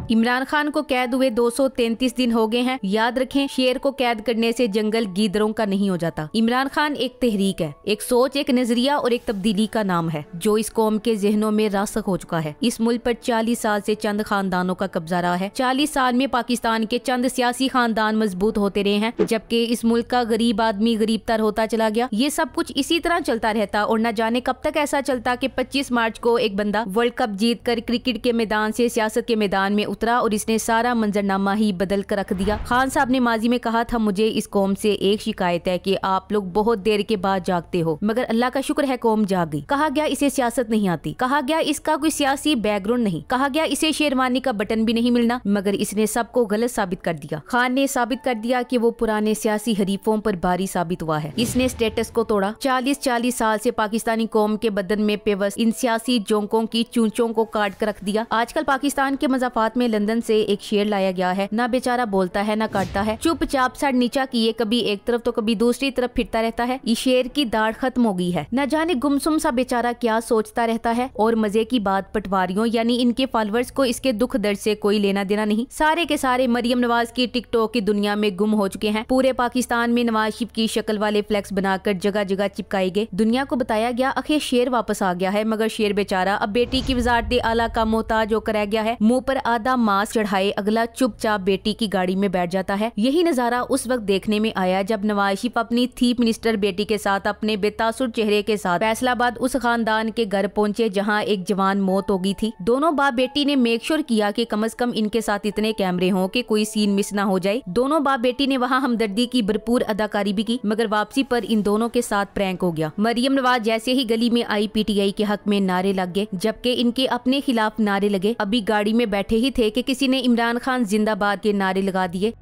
इमरान खान को कैद हुए 233 दिन हो गए हैं। याद रखें, शेर को कैद करने से जंगल गीदड़ों का नहीं हो जाता। इमरान खान एक तहरीक है, एक सोच, एक नजरिया और एक तब्दीली का नाम है जो इस कौम के जहनों में रासख हो चुका है। इस मुल्क पर 40 साल से चंद खानदानों का कब्जा रहा है। 40 साल में पाकिस्तान के चंद सियासी खानदान मजबूत होते रहे हैं, जबकि इस मुल्क का गरीब आदमी गरीब तर होता चला गया। ये सब कुछ इसी तरह चलता रहता और न जाने कब तक ऐसा चलता कि 25 मार्च को एक बंदा वर्ल्ड कप जीत कर क्रिकेट के मैदान से सियासत के मैदान में उतरा और इसने सारा मंजरनामा ही बदल कर रख दिया। खान साहब ने माजी में कहा था, मुझे इस कौम से एक शिकायत है कि आप लोग बहुत देर के बाद जागते हो, मगर अल्लाह का शुक्र है कौम जाग गई। कहा गया इसे सियासत नहीं आती, कहा गया इसका कोई सियासी बैकग्राउंड नहीं, कहा गया इसे शेरवानी का बटन भी नहीं मिलना, मगर इसने सबको गलत साबित कर दिया। खान ने साबित कर दिया कि वो पुराने सियासी हरीफों पर भारी साबित हुआ है। इसने स्टेटस को तोड़ा। 40 साल से पाकिस्तानी कौम के बदन में पेवस इन सियासी जोंकों की चूंचों को काट कर रख दिया। आजकल पाकिस्तान के मजाफात में लंदन से एक शेर लाया गया है, ना बेचारा बोलता है ना काटता है, चुपचाप सर नीचा किए कभी एक तरफ तो कभी दूसरी तरफ फिरता रहता है। इस शेर की दाढ़ खत्म हो गई है, न जाने गुमसुम सा बेचारा क्या सोचता रहता है। और मजे की बात, पटवारियों यानी इनके फॉलोअर्स को इसके दुख दर्द से कोई लेना देना नहीं। सारे के सारे मरियम नवाज की टिकटॉक की दुनिया में गुम हो चुके हैं। पूरे पाकिस्तान में नवाज शरीफ की शक्ल वाले फ्लेक्स बनाकर जगह जगह चिपकाए गए। दुनिया को बताया गया आखिर शेर वापस आ गया है, मगर शेर बेचारा अब बेटी की वजारत आला का मोहताज होकर रह गया है। मुंह पर आधा मास्क चढ़ाए अगला चुपचाप बेटी की गाड़ी में बैठ जाता है। यही नजारा उस वक्त देखने में आया जब नवाज शरीफ अपनी चीफ मिनिस्टर बेटी के साथ अपने बेतासुर चेहरे के साथ फैसलाबाद उस खानदान के घर पहुंचे जहां एक जवान मौत हो गई थी। दोनों बाप बेटी ने मेक श्योर किया कि कम से कम इनके साथ इतने कैमरे हों कि कोई सीन मिस ना हो जाए। दोनों बाप बेटी ने वहां हमदर्दी की भरपूर अदाकारी भी की, मगर वापसी पर इन दोनों के साथ प्रैंक हो गया। मरियम नवाज जैसे ही गली में आई, पीटीआई के हक में नारे लग गए, जबकि इनके अपने खिलाफ नारे लगे। अभी गाड़ी में बैठे ही थे कि किसी ने इमरान खान जिंदाबाद के नारे लगा दिए।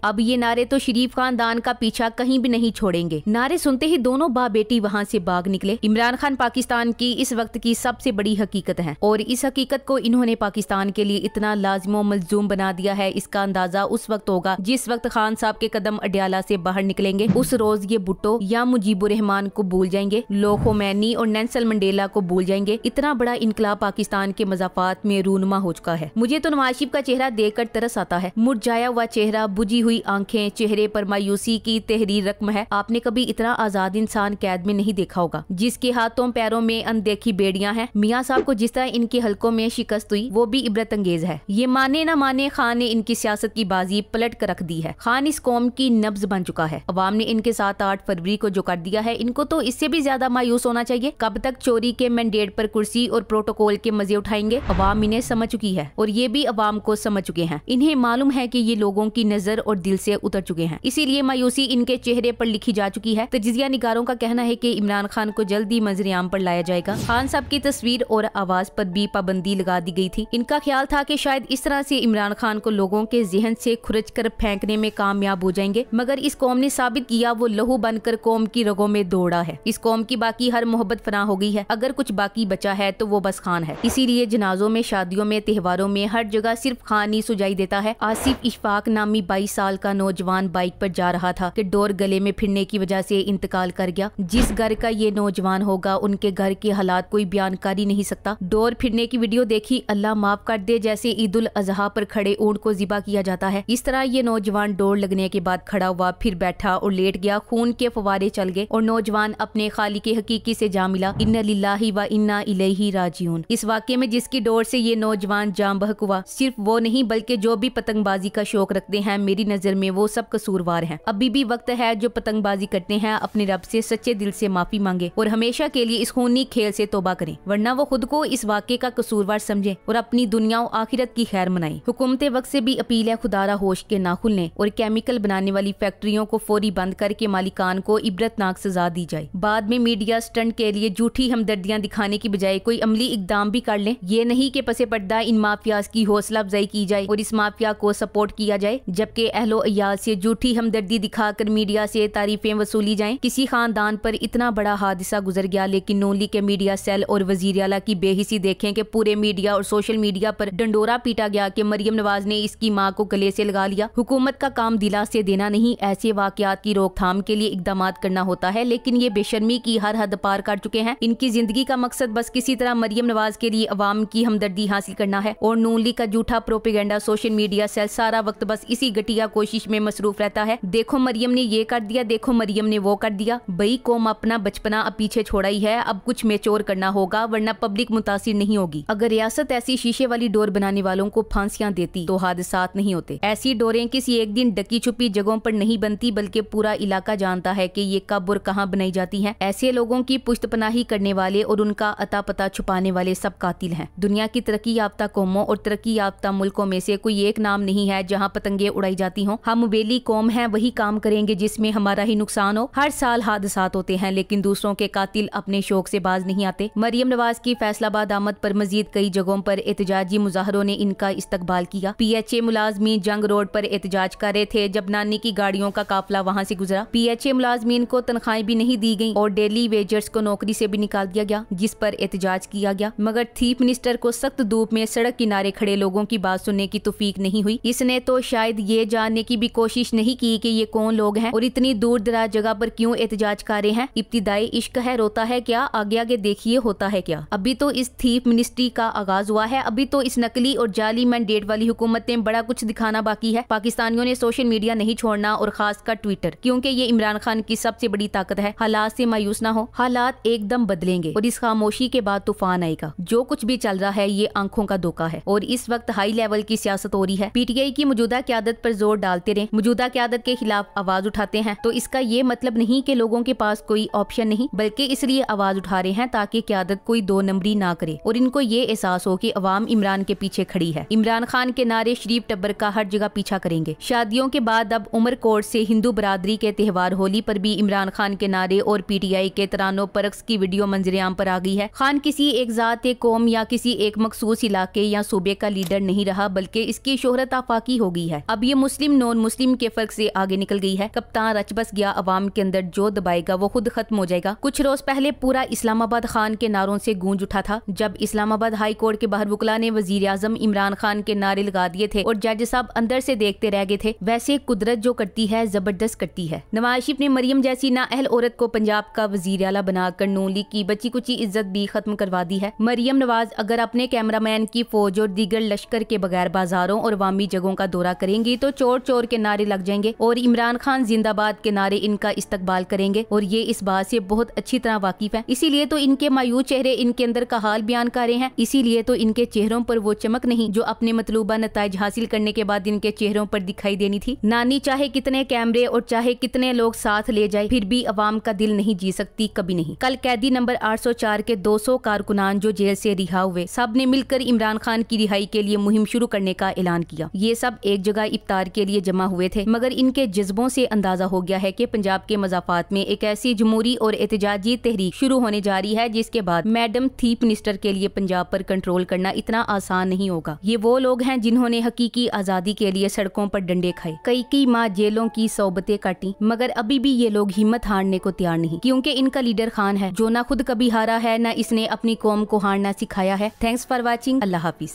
अब ये नारे तो शरीफ खानदान का पीछा कहीं भी नहीं छोड़ेंगे। नारे सुनते ही दोनों बाप बेटी वहां से भाग निकले। इमरान खान पाकिस्तान की इस वक्त की सबसे बड़ी हकीकत है और इस हकीकत को इन्होंने पाकिस्तान के लिए इतना लाजिमो मलजूम बना दिया है। इसका अंदाजा उस वक्त होगा जिस वक्त खान साहब के कदम अडयाला से बाहर निकलेंगे। उस रोज ये भुट्टो या मुजीबुर रहमान को भूल जाएंगे, लोग खोमैनी और नेल्सन मंडेला को भूल जाएंगे। इतना बड़ा इनकलाब पाकिस्तान के मजाफात में रूनुमा हो चुका है। मुझे तो नवाज शरीफ का चेहरा देखकर तरस आता है। मुरझाया हुआ चेहरा, बुझी हुई आंखें, चेहरे पर मायूसी की तहरीर रकम है। आपने कभी इतना आजाद इंसान कैद में नहीं देखा होगा जिसके हाथों पैरों में अनदेखी बेड़ियां हैं। मियां साहब को जिस तरह इनके हलकों में शिकस्त हुई वो भी इबरत अंगेज है। ये माने ना माने, खान ने इनकी सियासत की बाजी पलट कर रख दी है। खान इस कौम की नब्ज बन चुका है। अवाम ने इनके साथ 8 फरवरी को जो कर दिया है, इनको तो इससे भी ज्यादा मायूस होना चाहिए। कब तक चोरी के मैंडेट पर कुर्सी और प्रोटोकॉल के मजे उठाएंगे? अवाम इन्हें समझ चुकी है और ये भी अवाम को समझ चुके हैं। इन्हें मालूम है कि ये लोगों की नजर और दिल से उतर चुके हैं, इसीलिए मायूसी इनके चेहरे पर लिखी जा चुकी है। तजिया निगारों का कहना है कि इमरान खान को जल्दी मंजर-ए-आम पर लाया जाएगा। खान साहब की तस्वीर और आवाज पर भी पाबंदी लगा दी गई थी। इनका ख्याल था कि शायद इस तरह से इमरान खान को लोगों के जहन से खुरच कर फेंकने में कामयाब हो जाएंगे, मगर इस कौम ने साबित किया वो लहू बनकर कौम की रगों में दौड़ा है। इस कौम की बाकी हर मोहब्बत फना हो गई है। अगर कुछ बाकी बचा है तो वो बस खान है। इसीलिए जनाजों में, शादियों में, त्योहारों में हर जगह सिर्फ खान ही सुझाई देता है। आसिफ इशफाक नामी 22 साल का नौजवान बाइक पर जा रहा था कि डोर गले में फिरने की वजह से इंतकाल कर गया। जिस घर का ये नौजवान होगा उनके घर के हालात कोई बयान कर ही नहीं सकता। डोर फिरने की वीडियो देखी, अल्लाह माफ कर दे, जैसे ईद उल अजहा पर खड़े ऊंट को ज़िबा किया जाता है। इस तरह ये नौजवान डोर लगने के बाद खड़ा हुआ, फिर बैठा और लेट गया। खून के फवारे चल गए और नौजवान अपने खालिक हकीकी से जा मिला। इन्ना लिल्लाहि व इन्ना इलैहि राजिऊन। इस वाक़े में जिसकी डोर से ये नौजवान जान बहक हुआ, सिर्फ वो नहीं बल्कि जो भी पतंगबाजी का शौक रखते हैं, मेरी नजर में वो सब कसूरवार हैं। अभी भी वक्त है जो पतंगबाजी करते हैं अपने रब से सच्चे दिल से माफी मांगे और हमेशा के लिए इस खूनी खेल से तौबा करें, वरना वो खुद को इस वाक़े का कसूरवार समझे और अपनी दुनिया और आखिरत की खैर मनाए। हुकूमत वक्त से भी अपील है, खुदारा होश के ना खुलने और केमिकल बनाने वाली फैक्ट्रियों को फौरी बंद करके मालिकान को इबरतनाक सजा दी जाए। बाद में मीडिया स्टंट के लिए झूठी हमदर्दियां दिखाने की बजाय कोई अमली इकदाम भी कर ले। ये नहीं कि पसे पर्दा इन माफियाज की हौसला अफजाई की जाए और और इस माफिया को सपोर्ट किया जाए, जबकि अहलो अयाल से झूठी हमदर्दी दिखाकर मीडिया से तारीफें वसूली जाएं। किसी खानदान पर इतना बड़ा हादसा गुजर गया, लेकिन नून लीग के मीडिया सेल और वजीर आला की बेहिसी देखें कि पूरे मीडिया और सोशल मीडिया पर डंडोरा पीटा गया कि मरियम नवाज ने इसकी मां को गले से लगा लिया। हुकूमत का काम दिला से देना नहीं, ऐसे वाकयात की रोकथाम के लिए इकदाम करना होता है, लेकिन ये बेशर्मी की हर हद पार कर चुके हैं। इनकी जिंदगी का मकसद बस किसी तरह मरियम नवाज के लिए अवाम की हमदर्दी हासिल करना है और नून लीग का झूठा प्रोपेगेंडा सोशल मीडिया सेल सारा वक्त बस इसी घटिया कोशिश में मसरूफ रहता है। देखो मरियम ने ये कर दिया, देखो मरियम ने वो कर दिया। बई कौम अपना बचपना अब पीछे छोड़ा ही है, अब कुछ मेच्योर करना होगा, वरना पब्लिक मुतासिर नहीं होगी। अगर रियासत ऐसी शीशे वाली डोर बनाने वालों को फांसियां देती तो हादसात नहीं होते। ऐसी डोरें किसी एक दिन डकी छुपी जगहों पर नहीं बनती, बल्कि पूरा इलाका जानता है कि ये कब और कहां बनाई जाती हैं। ऐसे लोगों की पुश्तपनाही करने वाले और उनका अता पता छुपाने वाले सब कातिल हैं। दुनिया की तरक्की याफ्ता कौमों और तरक्की याफ्ता मुल्कों में से कोई एक नाम नहीं है जहां पतंगे उड़ाई जाती हों। हम वेली कौम हैं, वही काम करेंगे जिसमें हमारा ही नुकसान हो। हर साल हादसात होते हैं, लेकिन दूसरों के कातिल अपने शौक से बाज नहीं आते। मरियम नवाज की फैसलाबाद आमद पर मजीद कई जगहों पर एहतजाजी मुजाहरों ने इनका इस्तकबाल किया। PHA मुलाजमीन जंग रोड पर एहतजाज कर रहे थे जब नानी की गाड़ियों का काफिला वहां से गुजरा। PHA मुलाजमीन को तनख्वाहें भी नहीं दी गई और डेली वेजर्स को नौकरी से भी निकाल दिया गया, जिस पर एहतजाज किया गया। मगर चीफ मिनिस्टर को सख्त धूप में सड़क किनारे खड़े लोगों की बात सुनने की तौफीक नहीं हुई। इसने तो शायद ये जानने की भी कोशिश नहीं की कि ये कौन लोग हैं और इतनी दूर दराज जगह पर क्यों एहतजाज कर रहे हैं। इब्तिदाई इश्क है, रोता है क्या, आगे आगे देखिए होता है क्या। अभी तो इस चीफ मिनिस्ट्री का आगाज हुआ है, अभी तो इस नकली और जाली मैंडेट वाली हुकूमत ने बड़ा कुछ दिखाना बाकी है। पाकिस्तानियों ने सोशल मीडिया नहीं छोड़ना और खासकर ट्विटर, क्योंकि ये इमरान खान की सबसे बड़ी ताकत है। हालात से मायूस ना हो, हालात एकदम बदलेंगे और इस खामोशी के बाद तूफान आएगा। जो कुछ भी चल रहा है ये आंखों का धोखा है और इस वक्त हाई लेवल की सियासत हो रही है। PTI की मौजूदा क़यादत पर जोर डालते रहे, मौजूदा क़यादत के खिलाफ आवाज उठाते हैं, तो इसका ये मतलब नहीं कि लोगों के पास कोई ऑप्शन नहीं, बल्कि इसलिए आवाज उठा रहे हैं ताकि क़यादत कोई दो नंबरी ना करे और इनको ये एहसास हो कि अवाम इमरान के पीछे खड़ी है। इमरान खान के नारे शरीफ टब्बर का हर जगह पीछा करेंगे। शादियों के बाद अब उमरकोट से हिंदू बरादरी के त्योहार होली पर भी इमरान खान के नारे और PTI के तरानो परक्स की वीडियो मंजरेआम पर आ गई है। खान किसी एक जात, एक कौम या किसी एक मखसूस इलाके या सूबे का लीडर नहीं रहा, बल्कि इसकी शोहरत आफाकी हो गई है। अब ये मुस्लिम नॉन मुस्लिम के फर्क से आगे निकल गई है। कप्तान रच बस गया, अवाम के अंदर जो दबाएगा वो खुद खत्म हो जाएगा। कुछ रोज पहले पूरा इस्लामाबाद खान के नारों से गूंज उठा था, जब इस्लामाबाद हाई कोर्ट के बाहर वकला ने वजीर आजम इमरान खान के नारे लगा दिए थे और जज साहब अंदर से देखते रह गए थे। वैसे कुदरत जो करती है जबरदस्त करती है। नवाज शरीफ ने मरियम जैसी नाअहल औरत को पंजाब का वजीर आला बनाकर नून लीग की बची कुची इज्जत भी खत्म करवा दी है। मरियम नवाज अगर अपने कैमरामैन की फौज और दीगर लश्कर के बगैर बाजारों और वामी जगहों का दौरा करेंगी तो चोर चोर के नारे लग जाएंगे और इमरान खान जिंदाबाद के नारे इनका इस्तकबाल करेंगे और ये इस बात से बहुत अच्छी तरह वाकिफ है। इसीलिए तो इनके मायूस चेहरे इनके अंदर का हाल बयान कर रहे हैं। इसीलिए तो इनके चेहरों पर वो चमक नहीं जो अपने मतलूबा नताइज हासिल करने के बाद इनके चेहरों पर दिखाई देनी थी। नानी चाहे कितने कैमरे और चाहे कितने लोग साथ ले जाए, फिर भी अवाम का दिल नहीं जी सकती, कभी नहीं। कल कैदी नंबर 804 के 200 कारकुनान जो जेल से रिहा हुए, सब ने मिलकर इमरान खान की रिहाई के लिए मुहिम शुरू करने का ऐलान किया। ये सब एक जगह इफ्तार के लिए जमा हुए थे, मगर इनके जज्बों से अंदाजा हो गया है कि पंजाब के मजाफात में एक ऐसी जमहूरी और एहतजाजी तहरीक शुरू होने जा रही है जिसके बाद मैडम चीफ मिनिस्टर के लिए पंजाब पर कंट्रोल करना इतना आसान नहीं होगा। ये वो लोग हैं जिन्होंने हकीकी आजादी के लिए सड़कों पर डंडे खाए, कई माह जेलों की सोबतें काटी, मगर अभी भी ये लोग हिम्मत हारने को तैयार नहीं, क्योंकि इनका लीडर खान है जो ना खुद कभी हारा है, ना इसने अपनी कौम को हारना सिखाया है। Thanks for watching. Allah Hafiz.